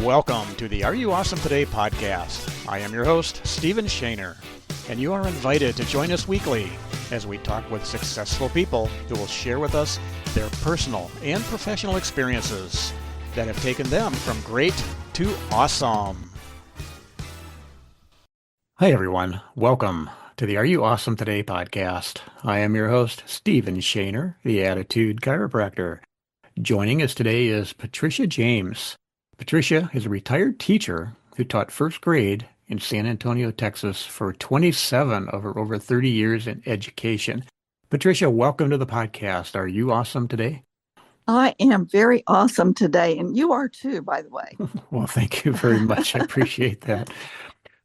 Welcome to the Are You Awesome Today podcast. I am your host, Stephen Shaner, and you are invited to join us weekly as we talk with successful people who will share with us their personal and professional experiences that have taken them from great to awesome. Hi, everyone. Welcome to the Are You Awesome Today podcast. I am your host, Stephen Shaner, the Attitude Chiropractor. Joining us today is Patricia James. Patricia is a retired teacher who taught first grade in San Antonio, Texas for 27 of her over 30 years in education. Patricia, welcome to the podcast. Are you awesome today? I am very awesome today, and you are too, by the way. Well, thank you very much. I appreciate that.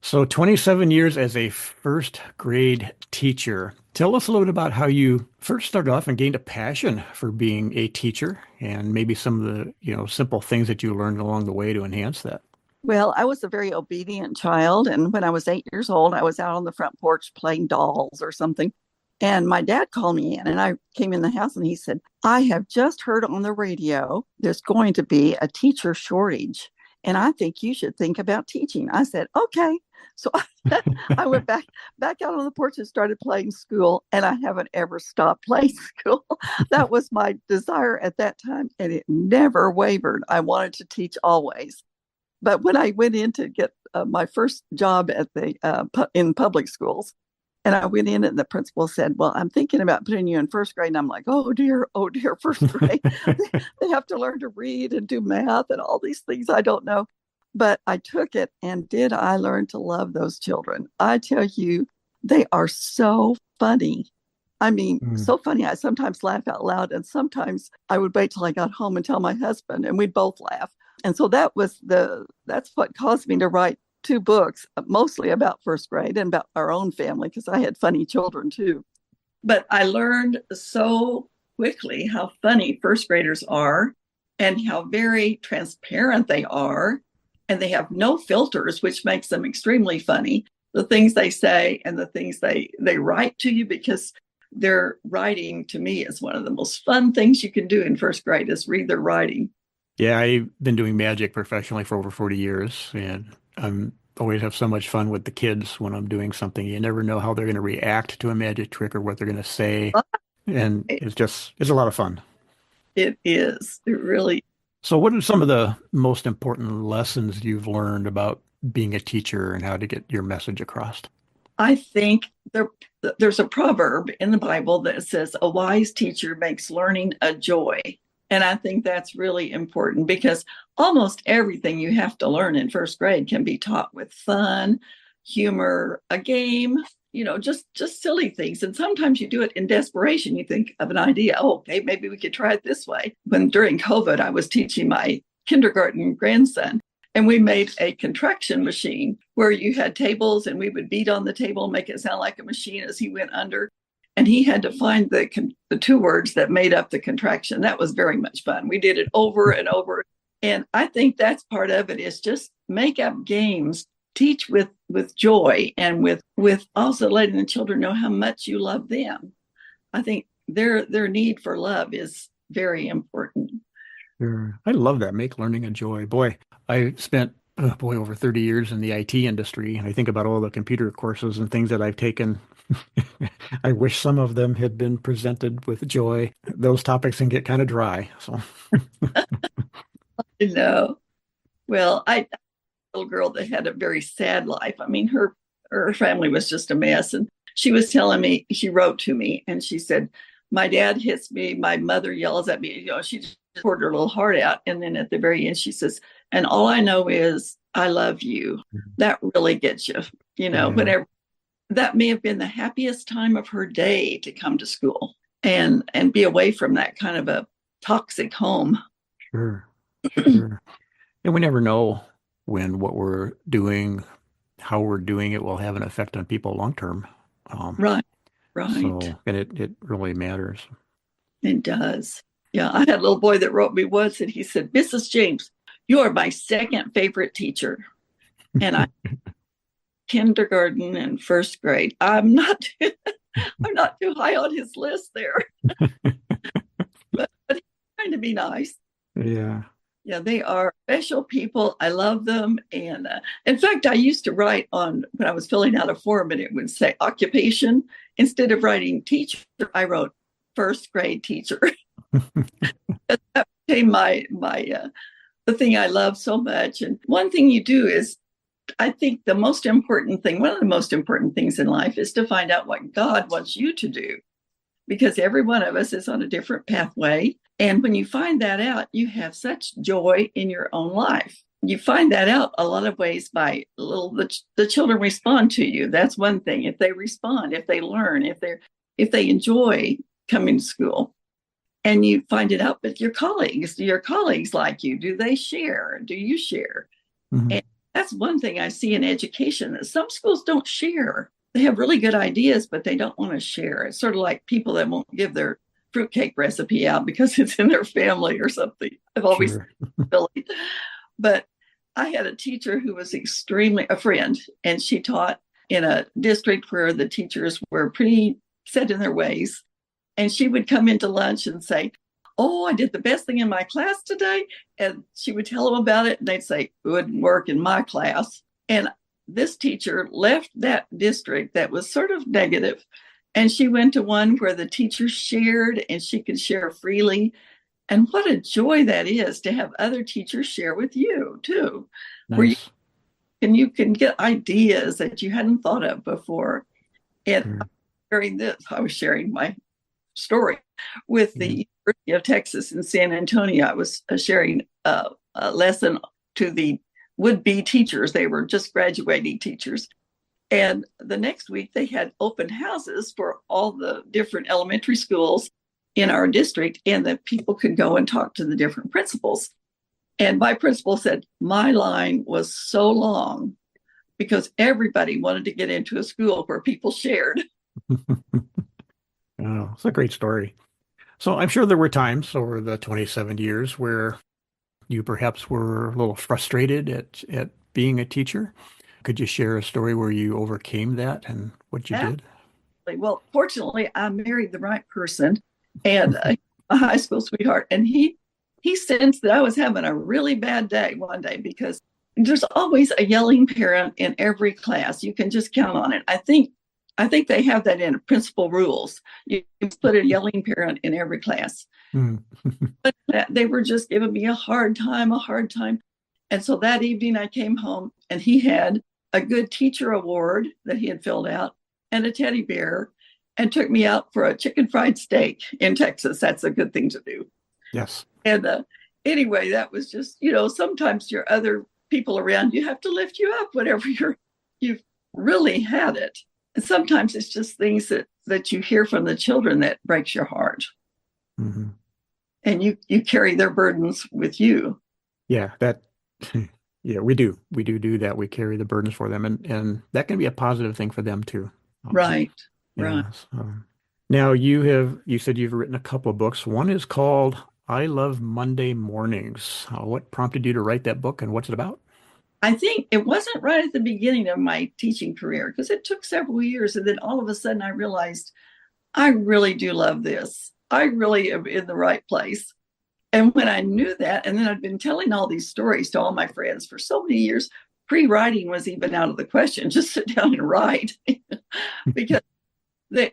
So 27 years as a first grade teacher. Tell us a little bit about how you first started off and gained a passion for being a teacher and maybe some of the, simple things that you learned along the way to enhance that. Well, I was a very obedient child, and when I was 8 years old, I was out on the front porch playing dolls or something. And my dad called me in, and I came in the house, and he said, I have just heard on the radio there's going to be a teacher shortage, and I think you should think about teaching. I said, okay. So I went back out on the porch and started playing school, and I haven't ever stopped playing school. That was my desire at that time, and it never wavered. I wanted to teach always. But when I went in to get my first job at in public schools, and I went in and the principal said, well, I'm thinking about putting you in first grade. And I'm like, oh dear, first grade. They have to learn to read and do math and all these things I don't know. But I took it, and did I learn to love those children? I tell you, they are so funny. I mean, so funny. I sometimes laugh out loud, and sometimes I would wait till I got home and tell my husband, and we'd both laugh. And so that's what caused me to write 2 books, mostly about first grade and about our own family, because I had funny children too. But I learned so quickly how funny first graders are and how very transparent they are. And they have no filters, which makes them extremely funny. The things they say and the things they write to you, because their writing to me is one of the most fun things you can do in first grade is read their writing. Yeah, I've been doing magic professionally for over 40 years, and I always have so much fun with the kids when I'm doing something. You never know how they're going to react to a magic trick or what they're going to say. And it's a lot of fun. It is. It really. So what are some of the most important lessons you've learned about being a teacher and how to get your message across? I think there's a proverb in the Bible that says, a wise teacher makes learning a joy. And I think that's really important, because almost everything you have to learn in first grade can be taught with fun, humor, a game, just silly things. And sometimes you do it in desperation. You think of an idea, okay, maybe we could try it this way. When during COVID, I was teaching my kindergarten grandson, and we made a contraction machine where you had tables, and we would beat on the table, make it sound like a machine as he went under. And he had to find the 2 words that made up the contraction. That was very much fun. We did it over and over. And I think that's part of it, is just make up games, teach with joy, and with also letting the children know how much you love them. I think their need for love is very important. Sure. I love that. Make learning a joy. Boy, I spent over 30 years in the IT industry, and I think about all the computer courses and things that I've taken. I wish some of them had been presented with joy. Those topics can get kind of dry. So, No. Well, I had a little girl that had a very sad life. I mean, her family was just a mess. And she was telling me, she wrote to me, and she said, my dad hits me, my mother yells at me. She just poured her little heart out. And then at the very end, she says, and all I know is I love you. That really gets you, whenever. That may have been the happiest time of her day to come to school and be away from that kind of a toxic home. Sure. And we never know when what we're doing, how we're doing it will have an effect on people long term. Right. So, and it really matters. It does. Yeah. I had a little boy that wrote me once, and he said, Mrs. James, you are my second favorite teacher. And I kindergarten and first grade. I'm not too high on his list there. but he's trying to be nice. Yeah. Yeah, they are special people. I love them. And in fact, I used to write on when I was filling out a form and it would say occupation. Instead of writing teacher, I wrote first grade teacher. That became my the thing I love so much. And one thing you do is, I think the most important thing, one of the most important things in life is to find out what God wants you to do, because every one of us is on a different pathway. And when you find that out, you have such joy in your own life. You find that out a lot of ways by the children respond to you. That's one thing. If they respond, if they learn, if they enjoy coming to school. And you find it out with your colleagues. Do your colleagues like you? Do they share? Do you share? Hmm. And that's one thing I see in education, that some schools don't share. They have really good ideas, but they don't want to share. It's sort of like people that won't give their fruitcake recipe out because it's in their family or something. I've always Sure. Billy. But I had a teacher who was extremely a friend, and she taught in a district where the teachers were pretty set in their ways. And she would come into lunch and say, "Oh, I did the best thing in my class today." And she would tell them about it, and they'd say, "It wouldn't work in my class." And this teacher left that district that was sort of negative, and she went to one where the teachers shared and she could share freely. And what a joy that is to have other teachers share with you too, where Nice. you can get ideas that you hadn't thought of before. And Sure. sharing this, I was sharing my story with Yeah. the University of Texas in San Antonio. I was sharing a lesson to the would-be teachers. They were just graduating teachers. And the next week, they had open houses for all the different elementary schools in our district, and that people could go and talk to the different principals. And my principal said, my line was so long because everybody wanted to get into a school where people shared. Oh, it's a great story. So I'm sure there were times over the 27 years where you perhaps were a little frustrated at being a teacher. Could you share a story where you overcame that and what you did? Well, fortunately, I married the right person, and a high school sweetheart. And he sensed that I was having a really bad day one day, because there's always a yelling parent in every class. You can just count on it. I think they have that in principal rules. You put a yelling parent in every class. Hmm. But they were just giving me a hard time, a hard time. And so that evening I came home, and he had a good teacher award that he had filled out and a teddy bear, and took me out for a chicken fried steak in Texas. That's a good thing to do. Yes. And anyway, that was just, sometimes your other people around you have to lift you up whenever you've really had it. And sometimes it's just things that you hear from the children that breaks your heart. Hmm. And you carry their burdens with you. Yeah, that yeah, we do. We do that. We carry the burdens for them and that can be a positive thing for them too. Right. Right. Yeah. Now you said you've written a couple of books. One is called I Love Monday Mornings. What prompted you to write that book and what's it about? I think it wasn't right at the beginning of my teaching career, because it took several years. And then all of a sudden I realized I really do love this. I really am in the right place. And when I knew that, and then I'd been telling all these stories to all my friends for so many years, pre-writing was even out of the question. Just sit down and write. Because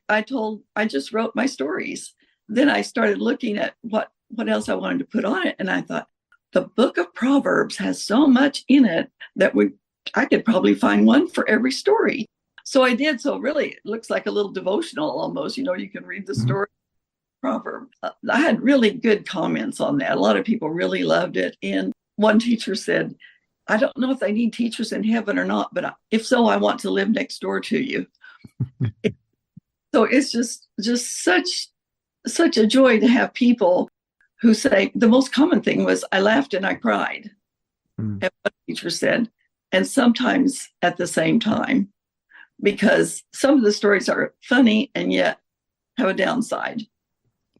I just wrote my stories. Then I started looking at what else I wanted to put on it. And I thought, the book of Proverbs has so much in it that I could probably find one for every story. So I did. So really, it looks like a little devotional almost. You can read the Mhm. story proverb. I had really good comments on that. A lot of people really loved it. And one teacher said, I don't know if they need teachers in heaven or not, but if so, I want to live next door to you. So it's just such a joy to have people who say, the most common thing was, I laughed and I cried Mm. at what the teacher said. And sometimes at the same time, because some of the stories are funny and yet have a downside.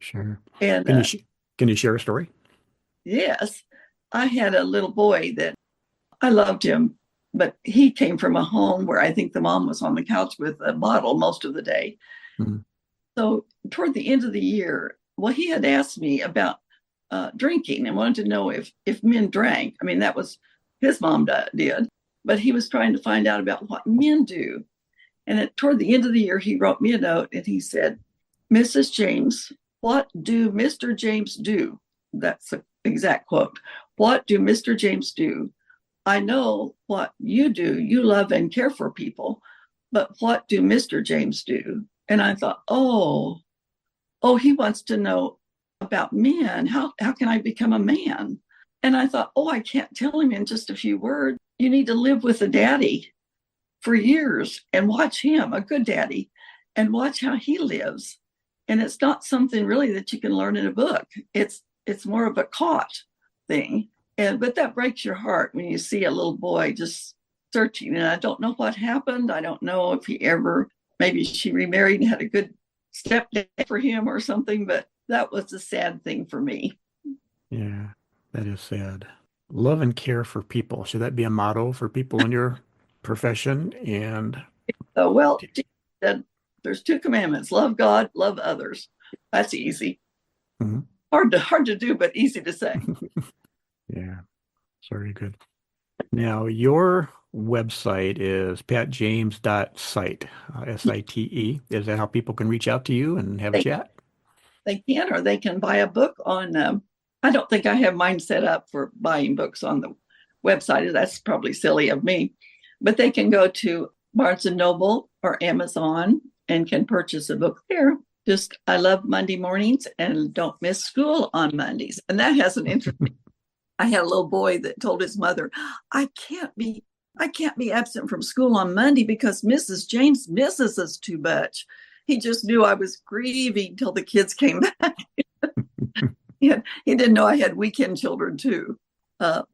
Sure. And Can you sh can you share a story? yes, I had a little boy that I loved him, but he came from a home where I think the mom was on the couch with a bottle most of the day. Mm. So toward the end of the year, well, he had asked me about drinking and wanted to know if men drank. I mean, that was his mom did, but he was trying to find out about what men do. And toward the end of the year, he wrote me a note and he said, "Mrs. James, what do Mr. James do?" That's the exact quote. "What do Mr. James do? I know what you do. You love and care for people, but what do Mr. James do?" And I thought, he wants to know about men. How can I become a man? And I thought, I can't tell him in just a few words. You need to live with a daddy for years and watch him, a good daddy, and watch how he lives. And it's not something really that you can learn in a book. It's more of a caught thing. But that breaks your heart when you see a little boy just searching. And I don't know what happened. I don't know if maybe she remarried and had a good stepdad for him or something, but that was a sad thing for me. Yeah, that is sad. Love and care for people. Should that be a motto for people in your profession? And Jesus said there's 2 commandments: love God, love others. That's easy. Mm-hmm. Hard to do, but easy to say. Yeah, it's very good. Now, your website is patjames.site, SITE. Is that how people can reach out to you and have a chat? They can, or they can buy a book on, I don't think I have mine set up for buying books on the website. That's probably silly of me. But they can go to Barnes & Noble or Amazon and can purchase a book there. Just, I love Monday mornings and don't miss school on Mondays. And that has an interesting, I had a little boy that told his mother, I can't be absent from school on Monday because Mrs. James misses us too much. He just knew I was grieving till the kids came back. He didn't know I had weekend children too.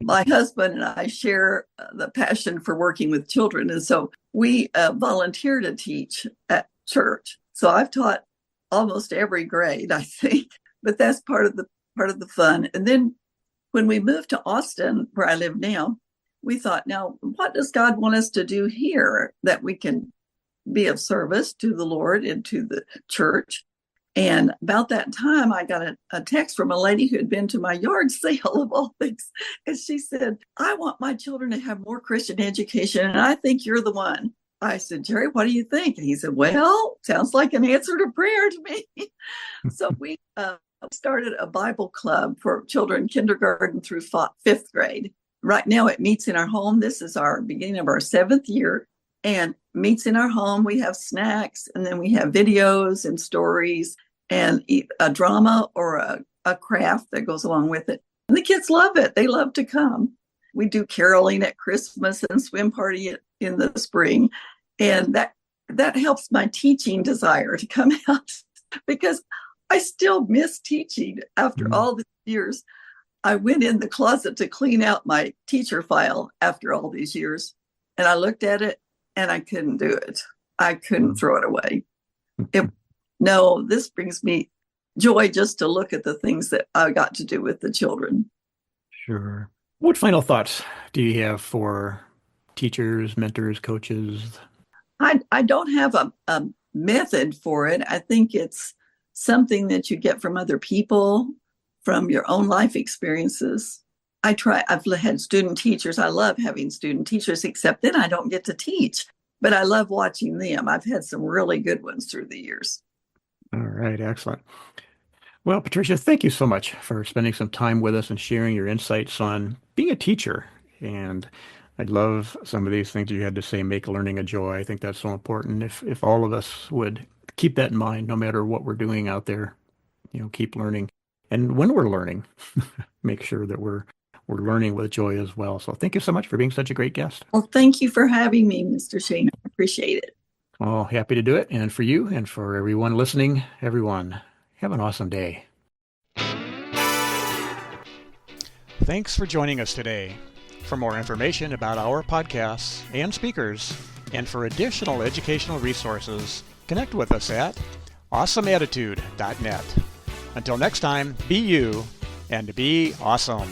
My husband and I share the passion for working with children. And so we volunteer to teach at church. So I've taught almost every grade, I think, but that's part of the fun. And then when we moved to Austin, where I live now, we thought, now, what does God want us to do here that we can be of service to the Lord and to the church? And about that time, I got a text from a lady who had been to my yard sale of all things. And she said, I want my children to have more Christian education, and I think you're the one. I said, Jerry, what do you think? And he said, well, sounds like an answer to prayer to me. So we started a Bible club for children kindergarten through 5th grade. Right now it meets in our home. This is our beginning of our 7th year, and meets in our home. We have snacks, and then we have videos and stories and a drama or a craft that goes along with it. And the kids love it. They love to come. We do caroling at Christmas and swim party in the spring. And that helps my teaching desire to come out, because I still miss teaching after all these years. I went in the closet to clean out my teacher file after all these years, and I looked at it and I couldn't do it. I couldn't throw it away. This brings me joy just to look at the things that I got to do with the children. Sure. What final thoughts do you have for teachers, mentors, coaches? I don't have a method for it. I think it's something that you get from other people, from your own life experiences. I've had student teachers. I love having student teachers, except then I don't get to teach, but I love watching them. I've had some really good ones through the years. All right, excellent. Well, Patricia, thank you so much for spending some time with us and sharing your insights on being a teacher. And I love some of these things you had to say, make learning a joy. I think that's so important. If all of us would keep that in mind, no matter what we're doing out there, keep learning. And when we're learning, make sure that we're learning with joy as well. So thank you so much for being such a great guest. Well, thank you for having me, Mr. Shane. I appreciate it. Oh, happy to do it. And for you and for everyone listening, everyone, have an awesome day. Thanks for joining us today. For more information about our podcasts and speakers, and for additional educational resources, connect with us at awesomeattitude.net. Until next time, be you and be awesome.